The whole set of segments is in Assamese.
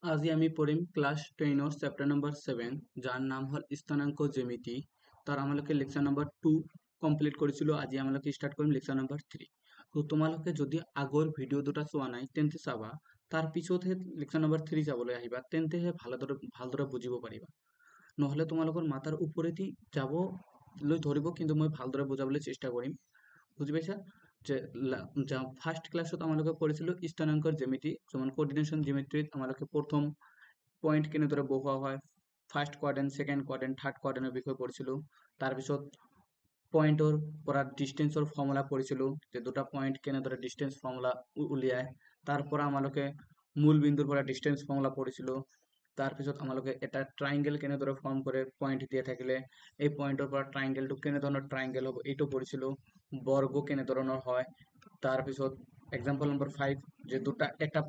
আজি আমি পঢ়িম ক্লাছ 10 চেপ্টাৰ নম্বৰ 7 যাৰ নাম হ'ল স্থানাংক জ্যামিতি। তাৰ আমালোকে লেকচাৰ নম্বৰ 2 কমপ্লিট কৰিছিলোঁ। আজি আমালোকে ষ্টাৰ্ট কৰিম লেকচাৰ নম্বৰ 3। তো তোমালোকে যদি আগৰ ভিডিঅ' দুটা চোৱা নাই তেন্তে চাবা, তাৰ পিছতহে লেকচাৰ নম্বৰ 3 চাবলৈ আহিবা, তেন্তেহে ভালদৰে বুজিব পাৰিবা। নহ'লে তোমালোকৰ মাথাৰ ওপৰেদি যাবলৈ ধৰিব, কিন্তু মই ভালদৰে বুজাবলৈ চেষ্টা কৰিম। বুজি পাইছা? যে ফাৰ্ষ্ট ক্লাছত আমালোকে পঢ়িছিলোঁ স্থানাংকৰ জ্যামিতি, যেমন কোঅৰ্ডিনেশন জিওমেট্ৰিত আমালোকে প্ৰথম পয়েন্ট কেনেদৰে বহুৱা হয়, ফাৰ্ষ্ট কোৱাড্ৰেন্ট, সেকেন্ড কোৱাড্ৰেন্ট, থাৰ্ড কোৱাড্ৰেন্টৰ বিষয়ে পঢ়িছিলোঁ। তাৰপিছত পয়েন্টৰ পৰা ডিস্টেন্সৰ ফৰ্মুলা পঢ়িছিলোঁ, যে দুটা পয়েন্ট কেনেদৰে ডিস্টেন্স ফৰ্মুলা উলিয়ায়। তাৰ পৰা আমালোকে মূল বিন্দুৰ পৰা ডিস্টেন্স ফৰ্মুলা পঢ়িছিলোঁ। তাৰপিছত আমালোকে এটা ট্ৰাইংগেল কেনেদৰে ফৰ্ম কৰে পয়েন্ট দিয়া থাকিলে, এই পয়েন্টৰ পৰা ট্ৰাইংগেলটো কেনেধৰণৰ ট্ৰাইংগেল হ'ব এইটো পঢ়িছিলোঁ। বৰ্গ কেনেধৰণৰ হয়। তাৰপিছত এক্সাম্পল নম্বৰ 5, যে দুটা এটা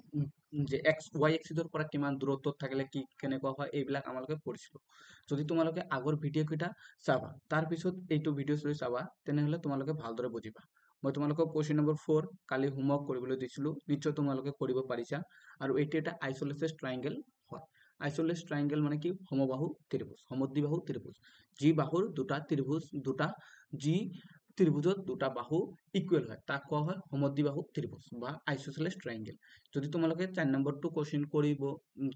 যে এক্স ওয়াই এক্সিসৰ পৰা কিমান দূৰত্বত থাকিলে কি কেনেকুৱা হয়, এইবিলাক আমালোকে পঢ়িছিলোঁ। যদি তোমালোকে আগৰ ভিডিঅ' কেইটা চাবা, তাৰপিছত এইটো ভিডিঅ' লৈ চাবা, তেনেহ'লে তোমালোকে ভালদৰে বুজিবা। মই তোমালোকক কুৱেশ্যন নম্বৰ 4 কালি হোমৱৰ্ক কৰিবলৈ দিছিলোঁ, নিশ্চয় তোমালোকে কৰিব পাৰিছা। আৰু এইটো এটা আইচোলেটেড ট্ৰাইংগেল হয়। আইচোলেটেড ট্ৰাইংগেল মানে কি? সমবাহু ত্ৰিভুজ, সমদ্বিবাহু ত্ৰিভুজ। যি বাহুৰ যি ত্ৰিভুজত দুটা বাহু ইকুৱেল হয় তাক কোৱা হয় সমদ্বিবাহু ত্ৰিভুজ বা আইসোসেলেস ট্ৰায়াঙ্গেল। যদি তোমালোকে 4 নম্বৰটো কোশ্চেন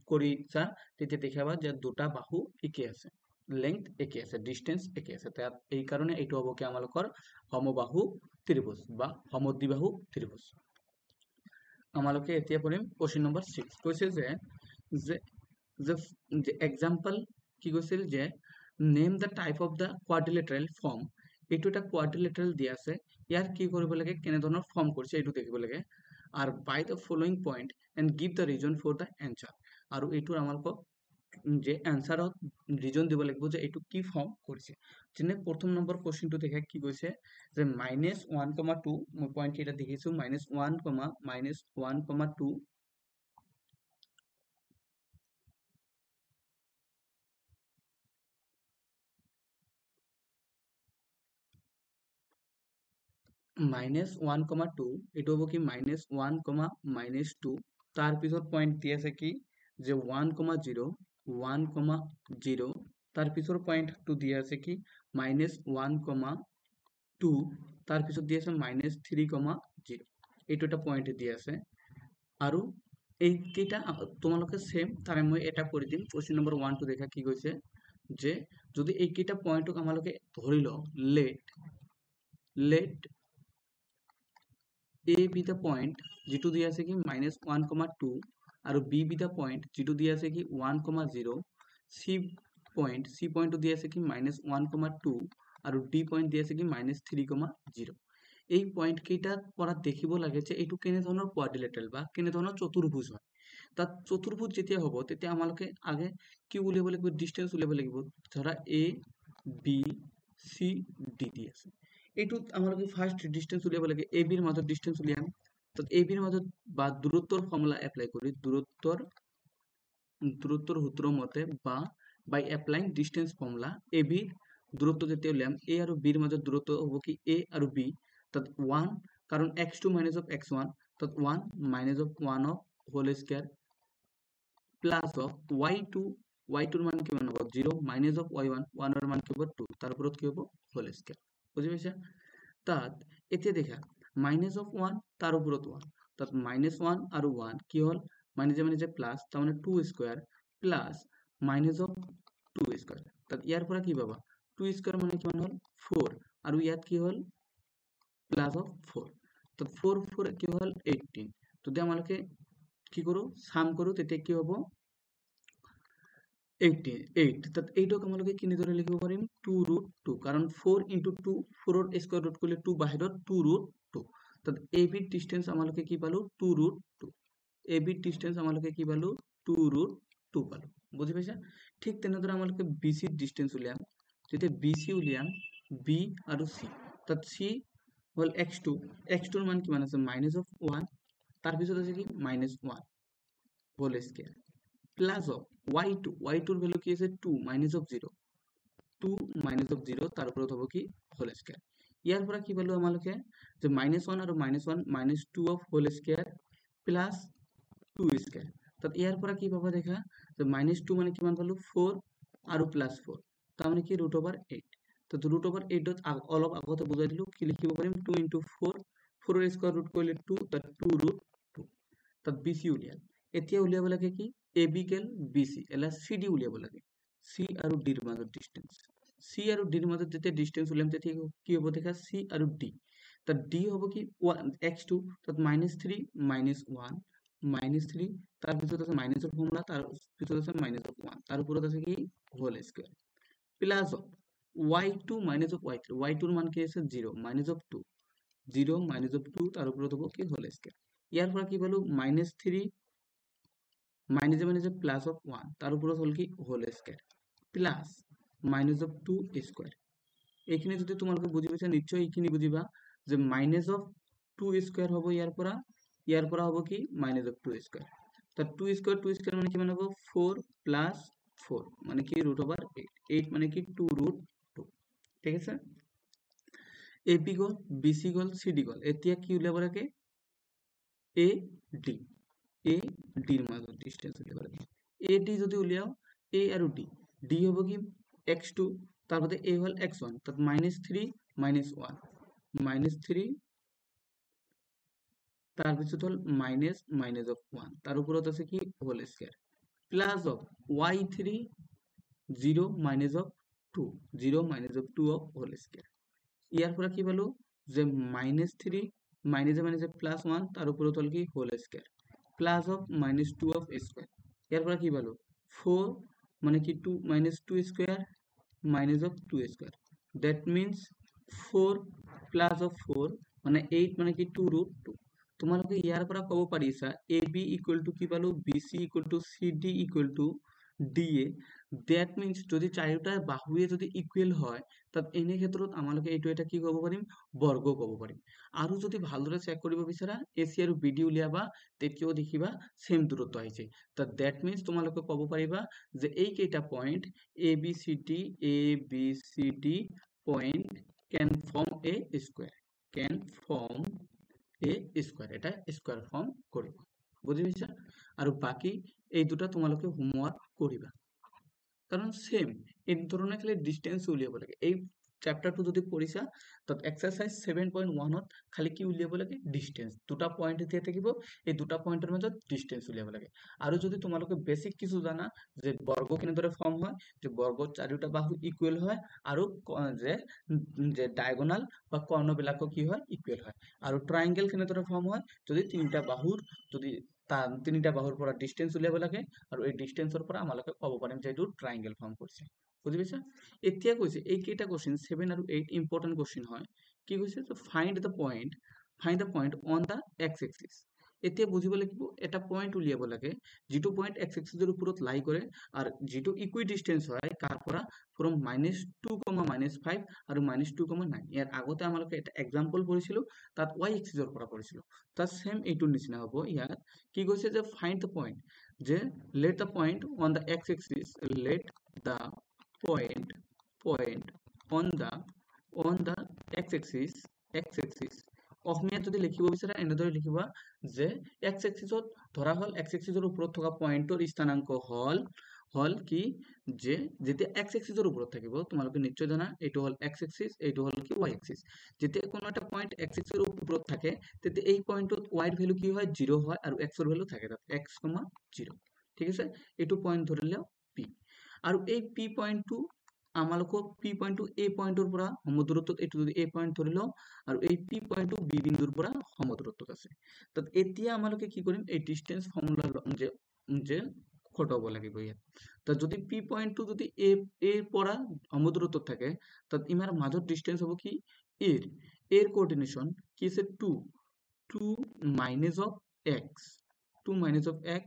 কৰিছা, তেতিয়া দেখাবা যে দুটা বাহু একে আছে, লেংথ একে আছে, ডিস্টেন্স একে আছে। তাত এই কাৰণে এইটো হ'ব কি আমালোকৰ সমবাহু ত্ৰিভুজ বা সমদ্বিবাহু ত্ৰিভুজ। আমালোকে এতিয়া পঢ়িম কোশ্চেন নম্বৰ 6। কৈছে যে যে এক্সাম্পল কি কৈছিল, যে name the type of the quadrilateral form. এইটো এটা কোৱাড্ৰিলেটাৰেল দিয়া আছে, ইয়াৰ কি কৰিব লাগে, কেনেধৰণৰ ফৰ্ম কৰিছে এইটো দেখিব লাগে। আৰু by the following point and give the reason for the answer. আৰু এইটোৰ আমালোকক যে এনচাৰত ৰিজন দিব লাগিব যে এইটো কি ফৰ্ম কৰিছে। যেনে প্ৰথম নম্বৰ কুৱেশ্যনটো দেখা কি কৈছে, যে -1,2, মই পইণ্ট কেইটা দেখিছোঁ, -1,-1,2 -1,2, এইটো হ'ব কি -1,-2। তাৰপিছত পইণ্ট দি আছে কি, যে 1,0, 1,0। তাৰপিছৰ পইণ্টটো দি আছে কি -1,2। তাৰপিছত দি আছে -3,0। এইটো এটা পইণ্ট দি আছে। আৰু এইকেইটা তোমালোকে সেম, তাৰে মই এটা কৰি দিম। কুৱেশ্যন নম্বৰ 1টো দেখা কি কৈছে, যে যদি এইকেইটা পইণ্টক আমালোকে ধৰি লওঁ, late A be the point যিটো দি আছে কি -1,2, আৰু B be the point যিটো দি আছে কি 1,0, C পইণ্টটো দি আছে কি -1,2, আৰু D পইণ্ট দি আছে কি -3,0। এই পইণ্ট কেইটাৰ পৰা দেখিব লাগে যে এইটো কেনেধৰণৰ কোৱাড্ৰিলেটাৰেল বা কেনেধৰণৰ চতুৰ্ভুজ হয়। তাত চতুৰ্ভুজ যেতিয়া হ'ব, তেতিয়া আমালোকে আগে কি উলিয়াব লাগিব, ডিস্টেন্স উলিয়াব লাগিব। ধৰা A, B, C, D দি আছে, এইটোত আমালোকে ফাৰ্ষ্ট ডিস্টেন্স উলিয়াব লাগে। এ বিৰ মাজত ডিস্টেন্স উলিয়াম। তাত এ বিৰ মাজত বা দূৰত্বৰ ফৰ্মুলা এপ্লাই কৰি দূৰত্বৰ সূত্ৰ মতে বা বাই এপ্লাইং ডিস্টেন্স ফৰ্মুলা, এ বিৰ দূৰত্ব যেতিয়া উলিয়াম, এ আৰু বিৰ মাজত দূৰত্ব হ'ব কি এ আৰু বি। তাত 1, কাৰণ x2 minus of x1, তাত 1 minus of 1 of whole square plus of y2ৰ মান কিমান হ'ব 0, minus of y1, 1ৰ মান কি হ'ব 2, তাৰ ওপৰত কি হ'ব whole square। বুজি পাইছা? তাত এতিয়া দেখা মাইনাস অফ 1, তার উপরত 1, তাত -1 আৰু 1 কি হল, মাইনাসে প্লাস, তাৰ মানে 2 square plus minus of 2 square. তাত ইয়াৰ পৰা কি পাবা, 2 স্কয়াৰ মানে কিমান হল 4, আৰু ইয়াত কি হল প্লাস অফ 4। তাত 4 4 কি হল 18। যদি আমালোকে কি কৰো, সাম কৰো, তেতিয়া কি হ'ব 8। তাত 8ক আমালোকে কিনেদৰে লিখিব পাৰিম, 2√2, কাৰণ 4 × 2, 4ৰ স্কয়াৰ ৰুট কৰিলে 2 বাহিৰত 2√2। তাত এ বিৰ ডিস্টেন্স আমালোকে কি পালো 2√2। এ বিৰ ডিস্টেন্স আমালোকে কি পালো 2√2 পালো। বুজি পাইছা? ঠিক তেনেদৰে আমালোকে বি সিৰ ডিস্টেন্স উলিয়াম। যেতিয়া বি সি উলিয়াম, বি আৰু সি, তাত সি হল x2ৰ মান কিমান আছে -1, তাৰপিছত আছে কি -1 হোল স্কয়াৰ প্লাস অফ y2ৰ ভ্যালু কি আছে 2, minus of 0, 2 minus of 0, তাৰ ওপৰত হ'ব কি হোল স্কয়াৰ। ইয়াৰ পৰা কি পালো আমালোকে, যে -1 আৰু -1, -2 of whole square plus 2 square. তাত ইয়াৰ পৰা কি পাবা দেখা যে -2 মানে কিমান পালো 4 আৰু +4 তাৰ মানে কি √8 তো √8 অলপ আগতে বুজাই দিলো কি লিখিব পাৰিম 2 * 4 4 এর স্কয়ার রুট করলে 2 তাত 2√2 তাত BC উলিয়াল এতিয়া উলিয়াব লাগে কি AB গেল BC এলা CD উলিয়াব লাগে C আৰু D ৰ মাজত ডিসটেন্স C আৰু D ৰ মাজত যেতিয়া ডিসটেন্স উলিয়াম তেতিয়া কি হ'ব দেখা C আৰু D তাত D হ'ব কি x2 তাত -3 -1 -3 তার পিছত আছে মাইনাসের ফর্মুলা তার পিছত আছে -1 তার উপৰত আছে কি whole square plus of y2 - y3 y2 এৰ মান কি আছে 0 -2 0 -2 তাৰ উপৰত হ'ব কি হোল স্কয়াৰ ইয়াৰ পৰা কি পালো -3 প্লাস অফ 1 তাৰ উপৰত হল কি হোল স্কয়ার প্লাস -2 স্কয়ার এইখিনি যদি তোমালোকে বুজি পাইছা নিশ্চয় এইখিনি বুজিবা যে -2 স্কয়ার হ'ব ইয়াৰ পৰা হ'ব কি -2 স্কয়ার তার 2 স্কয়ার মানে কিমান হ'ব 4 প্লাস 4 মানে কি √8 8 মানে কি 2√2 ঠিক আছে AB গল BC গল CD গল এতিয়া কি উলিয়াব লাগে AD ৰ মাজত ডিসটেন্স উলিয়াব লাগে AD যদি উলিয়াও A আৰু D হ'ব কি x2 তাৰপতে A হল x1 তাত -3 -1 -3 তাৰ পিছত হল -1 তাৰ উপৰত আছে কি whole square plus of y3 0 -2 0 -2 of whole square ইয়াৰ পৰা কি পালো যে -3 +1 তাৰ উপৰত হল কি whole square plus of -2 of square ইয়াৰ পৰা কি পালো 4 মানে কি 2 -2 square -2 square that means 4 plus of 4 মানে 8 মানে কি 2√2 তোমালোকে ইয়াৰ পৰা ক'ব পাৰিছা AB = কি পালো BC = CD = DA that means যদি চাৰিটা বাহুৱে যদি ইকুৱেল হয় তাত এনে ক্ষেত্ৰত আমালোকে এইটো এটা কি ক'ব পাৰিম বৰ্গ ক'ব পাৰিম আৰু যদি ভালদৰে চেক কৰিব বিচাৰা AC আৰু BD উলিয়াবা তেতিয়াও দেখিবা সেম দূৰত্ব আহিছে তাত that means তোমালোকে ক'ব পাৰিবা যে এই কেইটা point ABCD point can form a square এটা স্কয়ার ফর্ম কৰিব বুজি পাইছা আৰু বাকি এই দুটা তোমালোকে হোমৱৰ্ক কৰিবা কারণ সেম এই ধরনের খালি ডিসটেন্স উলিয়াব লাগে এই চ্যাপ্টারটো যদি পড়িছা তাত এক্সারসাইজ 7.1 ত খালি কি উলিয়াব লাগে ডিসটেন্স দুটা পয়েন্ট দিয়া থাকিব এই দুটা পয়েন্টের মাজত ডিসটেন্স উলিয়াব লাগে আৰু যদি তোমালোকে বেসিক কিছু জানা যে বৰ্গ কেনেদৰে ফৰ্ম হয় যে বৰ্গৰ চাৰিটা বাহু ইকুৱেল হয় আৰু যে ডায়াগোনাল বা কৰ্ণবিলাকো কি হয় ইকুৱেল হয় আৰু ট্ৰায়াঙ্গেল কেনেদৰে ফৰ্ম হয় যদি তিনিটা বাহুৰ তিনিটা বাহুৰ পৰা ডিসটেন্স উলিয়াব লাগে আৰু এই ডিসটেন্সৰ পৰা আমালোকে ক'ব পাৰিম যে এইটো ট্ৰায়াঙ্গেল ফৰ্ম কৰিছে বুজি পাইছা এতিয়া কৈছে এই কেইটা কোশ্চেন 7 আৰু 8 ইম্পৰ্টেন্ট কোশ্চেন হয় কি কৈছে তো find the point on the x axis এতিয়া বুজিব লাগিব এটা পয়েন্ট উলিয়াব লাগে যেটো পয়েন্ট x এক্সিসৰ ওপৰত লাই কৰে আৰু যেটো ইকুই ডিসটেন্স হয় কাৰ পৰা from -2, -5 আৰু -2, 9 ইয়াৰ আগতে আমালোকে এটা এক্সাম্পল কৰিছিলো তাত y এক্সিসৰ পৰা কৰিছিলো তাত সেম এইটো নিচিনা হ'ব ইয়াত কি কৈছে যে ফাইন্ড দ্য পয়েন্ট যে let the point on the x axis let the point on the x axis অসমীয়াত যদি লিখিব বিচাৰা এনেদৰে লিখিবা যে x axisত ধৰা হল x axisৰ ওপৰত থকা পয়েন্টৰ স্থানাঙ্ক হল কি যে যেতিয়া x axisৰ ওপৰত থাকিব তোমালোকে নিশ্চয় জানা এইটো হল x axis এইটো হল কি y axis যেতিয়া কোনো এটা পয়েন্ট x axisৰ ওপৰত থাকে তেতিয়া এই পয়েন্টত y ৰ ভ্যালু কি হয় 0 হয় আৰু x ৰ ভ্যালু থাকে তাত x, 0 ঠিক আছে এইটো পয়েন্ট ধৰিলে p আৰু এই p পয়েন্টটো আমালোকক p পয়েন্টটো a পয়েন্টৰ পৰা সমদূৰত্বত এইটো যদি a পয়েন্ট ধৰিলো আৰু এই p পয়েন্টটো b বিন্দুৰ পৰা সমদূৰত্বত আছে তাত এতিয়া আমালোকে কি কৰিম এই ডিসটেন্স ফৰ্মুলা যে খটাব লাগিব ইয়াত তাত যদি p পয়েন্টটো যদি a এর পৰা সমদূৰত্বত থাকে তাত ইমাৰ মাজত ডিসটেন্স হ'ব কি এর কোঅর্ডিনেশন কি আছে 2 minus of x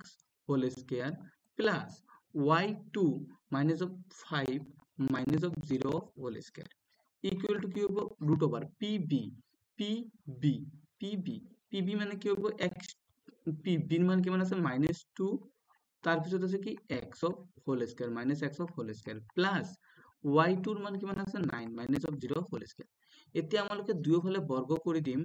whole square plus y2 minus of 5 minus of 0 whole square equal to কি হবে root over pb মানে কি হবে x pb মান কিমান আছে -2 তার পিছত আছে কি x of whole square minus x of whole square plus y2 ৰ মান কিমান আছে 9 মাইনাস অফ 0 হোল স্কয়াৰ। এতিয়া আমালোকে দুয়োফালে বৰ্গ কৰি দিম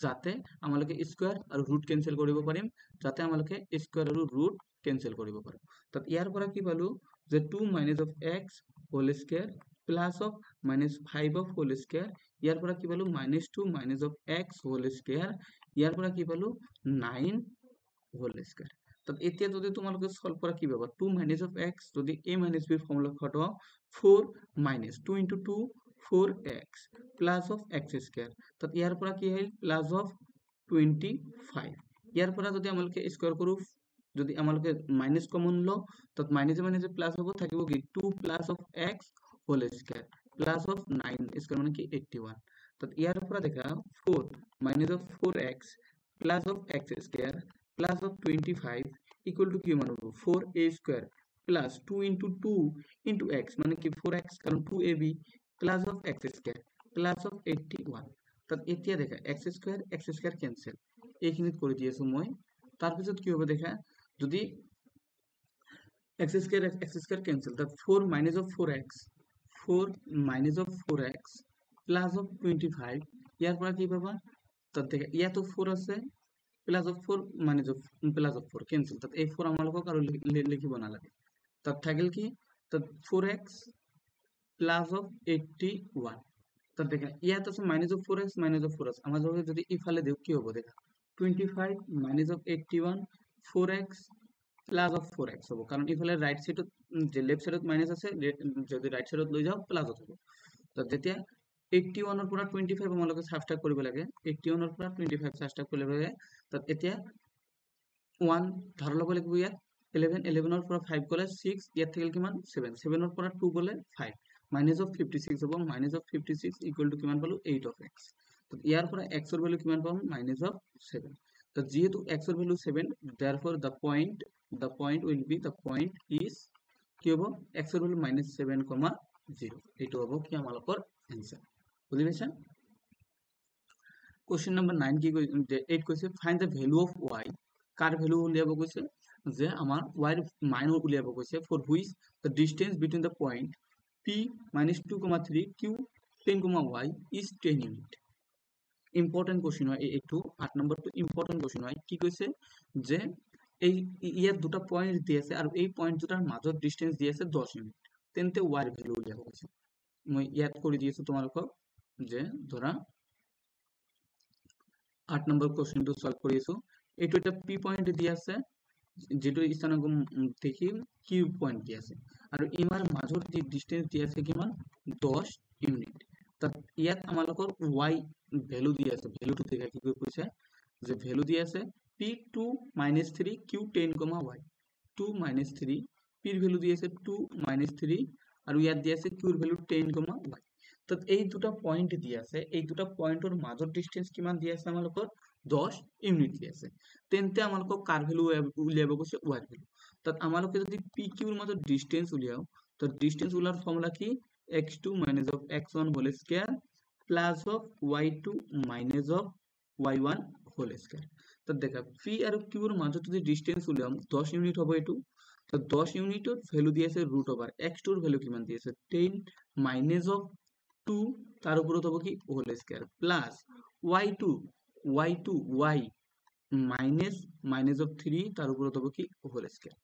যাতে আমালোকে স্কয়াৰ আৰু ৰুট কেনসেল কৰিব পাৰিম, যাতে আমালোকে স্কয়াৰ আৰু ৰুট কেনসেল কৰিব পাৰো। তাত ইয়াৰ পৰা কি পালো যে 2 minus of x whole square plus of minus 5 of whole square, ইয়াৰ পৰা কি পালো minus 2 minus of x whole square, ইয়াৰ পৰা কি পালো 9 হোল স্কয়াৰ। তাত এতিয়া যদি তোমালোকে সলভ কৰা কি পাবা 2 মাইনাস অফ x যদি a মাইনাস b ফৰ্মুলা খটাও 4 minus 2 into 2 4x plus of x square. তাত ইয়াৰ পৰা কি আহিল প্লাস অফ 25। ইয়াৰ পৰা যদি আমালোকে স্কয়াৰ কৰো যদি আমালোকে মাইনাস কমন ল তাত মাইনাস মাইনাস প্লাস হ'ব থাকিব কি 2 plus of x whole square plus of 9 square মানে কি 81। তাত ইয়াৰ পৰা দেখা 4 minus of 4x plus of x square plus of 25 equal to কি মান হবে 4a square plus 2 into 2 into x মানে কি 4x কারণ 2ab plus of x square plus of 81। তাত এতিয়া দেখা x স্কয়ার ক্যান্সেল এইখিনিত কৰি দি আছো মই। তাৰ পিছত কি হ'ব দেখা যদি x স্কয়াৰ ক্যান্সেল তাত 4 minus of 4x plus of 25 ইয়াৰ পৰা কি পাবা তাত দেখা ইয়াতো 4 আছে plus of 4 minus of plus of 4 cancel তাত এই 4 আমালোকক আৰু লিখিব নালাগে। তাত থাকিল কি তাত 4x প্লাস অফ 81। তাত দেখা ইয়াত আছে মাইনাস অফ 4x আছে আমাৰ যদি ইফালে দিও কি হ'ব দেখা 25 minus of 81 4x plus of 4x হ'ব কাৰণ ইফালে ৰাইট সাইডত যে লেফট সাইডত মাইনাস আছে যদি ৰাইট সাইডত লৈ যাও প্লাস হ'ব। তো যেতিয়া 81 ৰ পৰা 25 আমালোকে সাবট্ৰাক্ট কৰিব লাগে 81 ৰ পৰা 25 সাবট্ৰাক্ট কৰিব লাগে। তাত এতিয়া 1 ধৰ ল'ব লাগিব ইয়াত 11 ৰ পৰা 5 গলে 6 ইয়াত থাকিল কিমান 7 7 ৰ পৰা 2 গলে 5 মাইনাস অফ 56 হ'ব মাইনাস অফ 56 ইকুয়াল টু কিমান পালো 8 অফ x। তো ইয়াৰ পৰা x ৰ ভ্যালু কিমান পাম মাইনাস অফ 7। তো যেহেতু x ৰ value 7 therefore the point is কি হ'ব x ৰ ভ্যালু -7,0 এইটো হ'ব কি আমালোকৰ आंसर বুজি পাইছা। क्वेश्चन नंबर 9 কি 8 কৈছে find the value of y কাৰ ভ্যালু উলিয়াব কৈছে যে আমাৰ y ৰ মান উলিয়াব কৈছে for which the distance between the point p -2,3 q 10, y is 10 unit. Important question হয় এইটো 8 নম্বৰটো ইম্পর্টেন্ট কোশ্চেন হয় কি কৈছে যে এই ইয়াত দুটা পয়েন্ট দি আছে আৰু এই পয়েন্ট দুটাৰ মাজত ডিসটেন্স দি আছে 10 ইউনিট তেন্তে y ৰ ভ্যালু উলিয়াব কৈছে। মই ইয়াত কৰি দিছো তোমালোকক যে ধৰা 8 নম্বৰ কোশ্চেনটো সলভ কৰি আছো এইটো এটা p পয়েন্ট দি আছে যেটো স্থানাঙ্ক দেখি q পয়েন্ট দি আছে আৰু ইমাৰ মাজৰ দি ডিসটেন্স দি আছে কিমান 10 ইউনিট। তাত ইয়াত আমালোকৰ y ভ্যালু দি আছে ভ্যালুটো দেখা কি কৈছে যে ভ্যালু দি আছে p2 -3 q10, y 2 -3 p ৰ ভ্যালু দি আছে 2 -3 আৰু ইয়াত দি আছে q ৰ ভ্যালু 10, y। তাত এই দুটা পয়েন্ট দি আছে এই দুটা পয়েন্টৰ মাজৰ ডিসটেন্স কিমান দি আছে আমালোকৰ 10 ইউনিট দি আছে তেন্তে আমালোকক কাৰ ভ্যালু উলিয়াব কৈছে y ৰ ভ্যালু। তাত আমালোকে যদি pq ৰ মাজৰ ডিসটেন্স উলিয়াও তো ডিসটেন্স উলাৰ ফৰ্মুলা কি x2 minus of x1 whole square plus of y2 minus of y1 whole square। তো দেখা p আৰু q ৰ মাজত যদি ডিসটেন্স উলিয়াম 10 ইউনিট হ'ব এটো। তো 10 ইউনিটৰ ভ্যালু দি আছে ৰুট ওভাৰ x2 ৰ ভ্যালু কিমান দি আছে 10 minus of 2 তাৰ উপৰত হ'ব কি whole square plus y2 y minus of 3 তাৰ উপৰত হ'ব কি হোল স্কয়াৰ।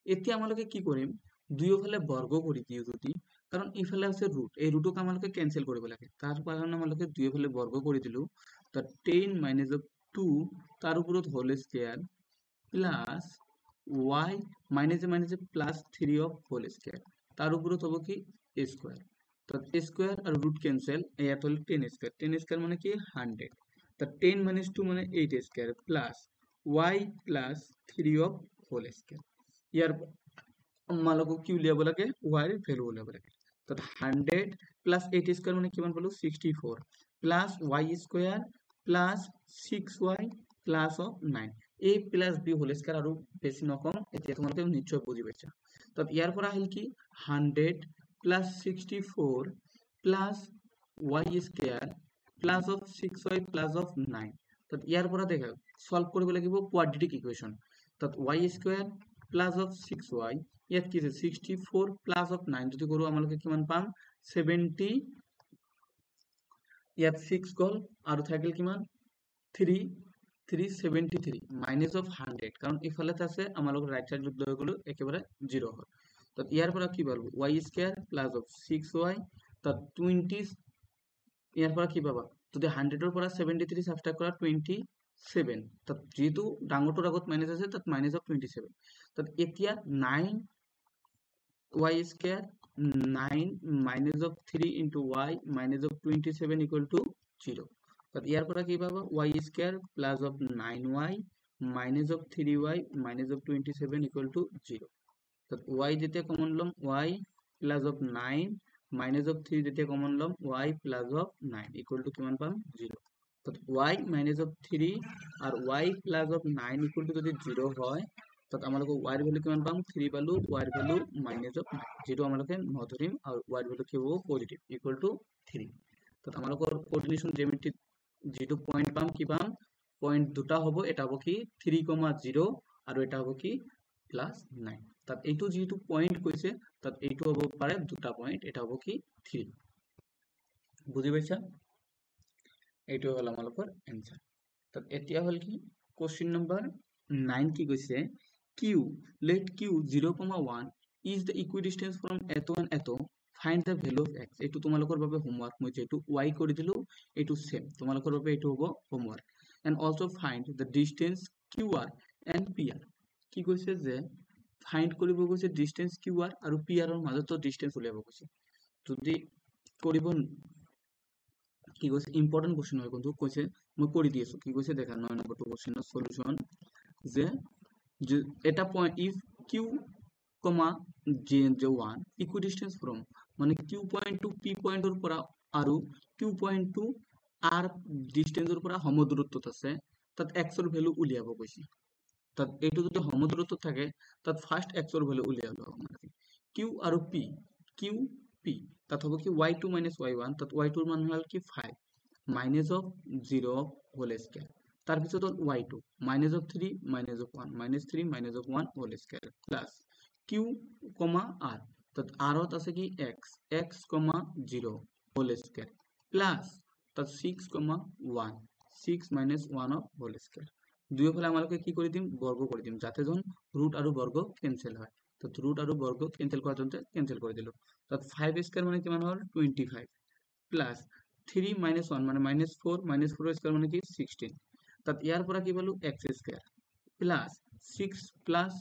এতিয়া আমালোকে কি কৰিম দুয়োফালে বৰ্গ কৰি দিও যদি কাৰণ ইফালে আছে ৰুট এই ৰুটক আমালোকে ক্যান্সেল কৰিব লাগে তাৰ কাৰণে আমালোকে দুয়োফালে বৰ্গ কৰি দিলো। তো 10 minus of 2 তাৰ উপৰত whole square plus y minus plus 3 of whole square তাৰ উপৰত হ'ব কি স্কয়ার। তো স্কয়ার আর রুট ক্যান্সেল ইয়াত হল 10 স্কয়ার 10 স্কয়ার মানে কি 100। তো 10 minus 2 মানে 8 square plus y plus 3 of whole square ইয়াৰ আমালোকক কি উলিয়াব লাগে y ৰ ভ্যালু উলিয়াব লাগে। তো 100 plus 8 স্কয়ার মানে কিমান পালো 64 plus y square plus 6y plus of 9 a plus b whole square আৰু বেছি নকম এতিয়া তোমালোকে নিশ্চয় বুজি পাইছা। তো ইয়াৰ পৰা আহিল কি 100 plus 64 plus y square plus of 6y plus of 9। তো ইয়াৰ পৰা দেখা সলভ কৰিব লাগিব কোয়াড্ৰেটিক ইকুৱেচন। তো y square plus of 6y ইয়াত কি আছে 64 plus of 9 যদি কৰো আমালোকে কিমান পাম 70 ইয়াত 6 গ'ল আৰু থাকিল কিমান 373 মাইনাস অফ 100 কারণ ইফালে আছে আমার লোক রাইট সাইড যুক্ত হয়ে গেল একেবারে 0 হয় তো ইয়ার পরে কি বলবো y square plus of 6y তো 20 ইয়ার পরে কি পাবা যদি 100 এর পরে 73 সাবট্রাক্ট করা 27 তো যেহেতু ডাঙৰটোৰ আগত মাইনাস আছে তাত মাইনাস অফ 27 তো এতিয়া 9y square 9 minus of 3 into y minus of 27 equal to 0 তো ইয়ার পরে কি পাবো y square plus of 9y minus of 3y minus of 27 equal to 0 তো y যেতিয়া কমন লম y plus of 9 minus of 3 যেতিয়া কমন লম y plus of 9 equal to কিমান পাম 0 তো y মাইনাস অফ 3 আর y plus of 9 equal to যদি 0 হয় তো আমালোকে y এর ভ্যালু কিমান পাম 3 পালো y এর ভ্যালু মাইনাস অফ 9 যেটো আমালোকে নধৰিম আৰু y এৰ ভ্যালু কি হ'ব পজিটিভ equal to 3 তো আমালোকৰ কোঅর্ডিনেশন জ্যামিতি যেটো পয়েন্ট পাম কি পাম পয়েন্ট দুটা হ'ব এটা হ'ব কি 3,0 আৰু এটা হ'ব কি প্লাস 9 তাত এইটো যেহেতু পয়েন্ট কৈছে তাত এইটো হ'ব পাৰে দুটা পয়েন্ট এটা হ'ব কি 3 বুজি পাইছা এইটো হল আমালোকৰ এনসাৰ তাত এতিয়া হল কি কোশ্চেন নম্বৰ 9 কি কৈছে q let q 0,1 is the equidistance from a1 a2 find the value of x এইটো তোমালোকৰ বাবে হোমৱৰ্ক মই যেটো y কৰি দিলো এইটো সেম তোমালোকৰ বাবে এইটো হ'ব homework and also find the distance qr and pr কি কৈছে যে ফাইন্ড কৰিব কৈছে ডিসটেন্স qr আৰু pr ৰ মাজত ডিসটেন্স উলিয়াব কৈছে যদি কৰিব কি কৈছে ইম্পৰ্টেন্ট কোশ্চেন হয় কিন্তু কৈছে মই কৰি দি আছো কি কৈছে দেখা 9 নম্বৰটো কোশ্চেনৰ সলিউশন যে এটা point if q, j1 equidistance from মানে q পয়েন্ট টু p পয়েন্টৰ পৰা আৰু q পয়েন্ট টু r ডিস্টেন্সৰ পৰা সমদূৰত্বত আছে তাত x ৰ ভ্যালু উলিয়াব কৈছে তাত এইটো যদি সমদূৰত্বত থাকে তাত ফাৰ্স্ট x ৰ ভ্যালু উলিয়াব লাগে q আৰু p q p তাত হ'ব কি y2 y1 তাত y2 ৰ মান হল কি 5 মাইনাস অফ 0 হোল স্কয়ার তার পিছত হল y2 minus of 3 minus of 1 minus 3 minus of 1 whole square plus q, r তাত r ত আছে কি x x, 0 whole square plus তাত 6, 1 6 মাইনাস 1 অফ হোল স্কয়ার দুয়োফালে আমালোকে কি কৰি দিম বৰ্গ কৰি দিম যাতে জন ৰুট আৰু বৰ্গ ক্যান্সেল হয় তো ৰুট আৰু বৰ্গ ক্যান্সেল কৰাৰ জন্য ক্যান্সেল কৰি দিলো তাত 5 স্কয়ার মানে কিমান হল 25 প্লাস 3 মাইনাস 1 মানে মাইনাস 4 মাইনাস 4 স্কয়ার মানে কি 16 তাত ইয়াৰ পৰা কি পালো x square plus 6 plus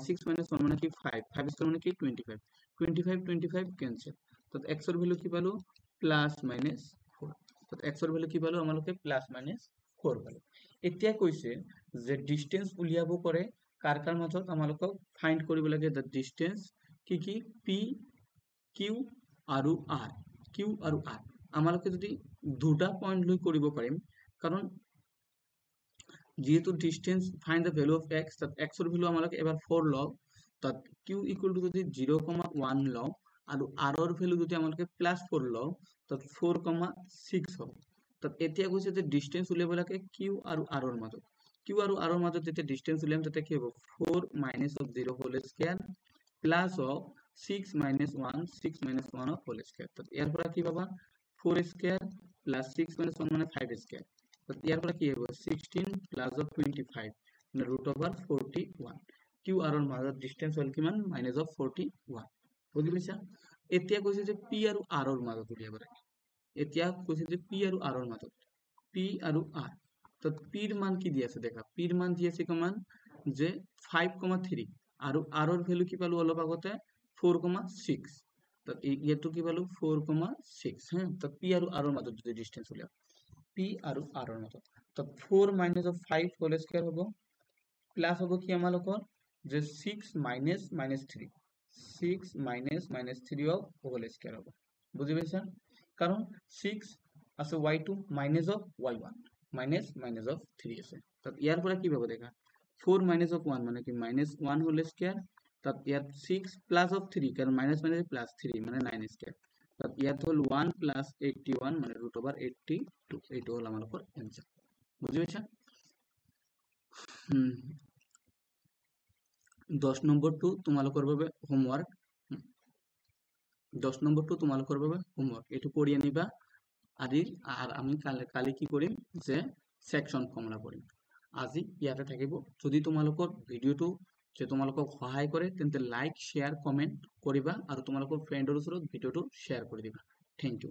6 minus 1 মানে কি 5 5 স্কয়ার মানে কি 25 25 25 ক্যান্সেল তাত x এর ভ্যালু কি পালো প্লাস মাইনাস 4 তাত x এর ভ্যালু কি পালো আমালোকে প্লাস মাইনাস 4 পালো এতিয়া কৈছে যে ডিসটেন্স উলিয়াব কৰে কাৰ কাৰ মাজত আমালোকক ফাইন্ড কৰিব লাগে দ্য ডিসটেন্স কি কি p q আৰু r q আৰু r আমালোকে যদি দুটা পয়েন্ট লৈ কৰিব পাৰিম কাৰণ যেহেতু distance find the value of x তাত x এৰ ভ্যালু আমালোকে এবাৰ 4 লও তাত q ইকুয়াল টু যদি 0,1 লও আৰু r এর ভ্যালু যদি আমালোকে +4 লও তাত 4,6 হ'ব তাত এতিয়া কৈছে যে ডিসটেন্স উলিয়াব লাগে q আৰু r এৰ মাজত q আৰু r এর মাজত যেতিয়া ডিসটেন্স উলিয়াম তাতে কি হ'ব 4 minus of 0 whole square plus of 6 minus 1 6 minus 1 of whole square তাত ইয়াৰ পৰা কি পাবা 4 স্কয়াৰ প্লাস 6 মাইনাস 1 মানে 5 স্কয়াৰ তাত ইয়াৰ পৰা কি হ'ব 16 প্লাস অফ 25 মানে ৰুট ওভার 41 q r এর মাজত ডিসটেন্স হল কিমান মাইনাস অফ 41 বুজি পাইছা এতিয়া কৈছে যে p আৰু r এৰ মাজত উলিয়াব লাগে এতিয়া কৈছে যে p আৰু r এৰ মাজত p আৰু r তাত p এর মান কি দি আছে দেখা p এর মান দি আছে কিমান যে 5,3 আৰু r এর ভ্যালু কি পালো অলপ আগতে 4,6 তাত ইয়াতো কি পালো 4,6 হ্যাঁ তাত p আৰু r এৰ মাজত যদি ডিসটেন্স উলিয়াব p আৰু r এৰ মাজত তাত 4 মাইনাস অফ 5 হোল স্কয়াৰ হ'ব প্লাস হ'ব কি আমালোকৰ যে 6 minus minus 3 6 minus minus 3 of whole square হ'ব বুজি পাইছা কারণ 6 আছে y2 minus of y1 minus minus of 3 আছে তাত ইয়াৰ পৰা কি পাব দেখা 4 মাইনাস অফ 1 মানে কি মাইনাস 1 হোল স্কয়ার তাত ইয়াত 6 প্লাস অফ 3 কারণ মাইনাস মাইনাস প্লাস 3 মানে 9 স্কয়ার তাত ইয়াত হল 1 প্লাস 81 মানে রুট ওভার 82 এইটো হল আমালোকৰ এনসাৰ বুজি পাইছা 10 নম্বৰটো তোমালোকৰ বাবে হোমৱৰ্ক 10 নম্বৰটো তোমালোকৰ বাবে হোমৱৰ্ক, এইটো কৰি আনিবা। আৰ আমি কালি কি কৰিম যে সেকশন ফৰ্মুলা কৰিম। আজি ইয়াতে থাকিব। যদি তোমালোকৰ ভিডিঅ'টো যে তোমালোকক সহায় কৰে তেন্তে লাইক, শ্বেয়াৰ, কমেন্ট কৰিবা আৰু তোমালোকৰ ফ্ৰেণ্ডৰ ওচৰত ভিডিঅ'টো শ্বেয়াৰ কৰি দিবা। Thank U.